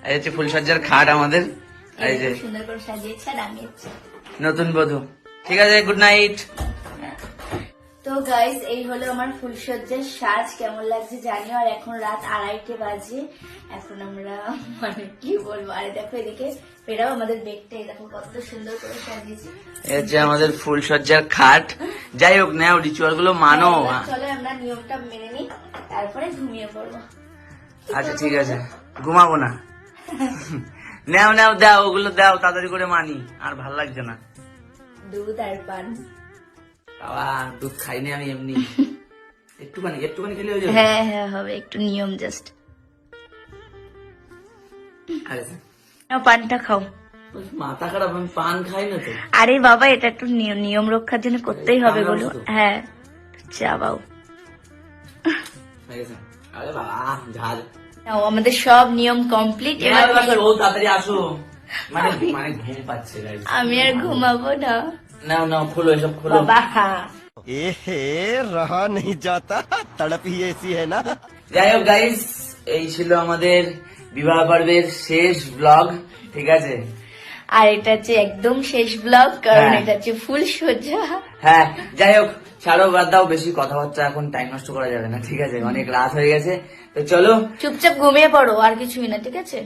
এই হচ্ছে ফুলসজ্জার খাট আমাদের, এই যে সুন্দর করে সাজিয়েছে আর আমি নতুন বধূ। ঠিক আছে, গুড নাইট। তো গাইস এই হলো আমার ফুলসজ্জার সাজ, কেমন লাগছে জানিও। আর এখন রাত 2:30 বাজে, এখন আমরা মানে কি বলবো। আর দেখো এদিকে বেরাও আমাদের বেডটা, দেখো কত সুন্দর করে সাজিয়েছি। এই হচ্ছে আমাদের ফুলসজ্জার খাট। যাই হোক, নাও রিচুয়াল গুলো মানো। চলো আমরা নিয়মটা মেনে নিই, তারপরে ঘুমিয়ে পড়বো। আচ্ছা ঠিক আছে, ঘুমাবো না। নাও নাও, দাও ওগুলো দাও, তাড়াতাড়ি করে মানি, আর ভাল লাগছে না। দুধ আর পান। বাবা দুধ খাইনি আমি, এমনি একটুখানি একটুখানি খেলে হয়ে যাবে। হ্যাঁ হ্যাঁ হবে, একটু নিয়ম জাস্ট। আচ্ছা, নাও পানটা খাও। মাথা খারাপ, আমি পান খাই না তো। আরে বাবা এটা একটু নিয়ম রক্ষার জন্য করতেই হবে বলো। হ্যাঁ চাবাও। ঠিক আছে। আরে বাবা ঝাল। নাও আমাদের সব নিয়ম কমপ্লিট। ও তাড়াতাড়ি আসো, মানে মানে ঘুম পাচ্ছে guys। আমি আর ঘুমাবো না। নাও নাও, খোলো এসব খোলো। বাবা হ্যাঁ रहा नहीं जाता, तड़प ही ऐसी है ना। যাই হোক গাইস, এই ছিল আমাদের বিবাহ পর্বের শেষ ব্লগ। ঠিক আছে, আর এটা হচ্ছে একদম শেষ ব্লগ, কারণ হ্যাঁ। এটা হচ্ছে ফুল সজ্জা। হ্যাঁ যাই হোক, ছাড়ো বাদ দাও, বেশি কথাবার্তা এখন টাইম নষ্ট করা যাবে না। ঠিক আছে, অনেক রাত হয়ে গেছে, তো চলো চুপচাপ ঘুমিয়ে পড়ো, আর কিছুই না, ঠিক আছে।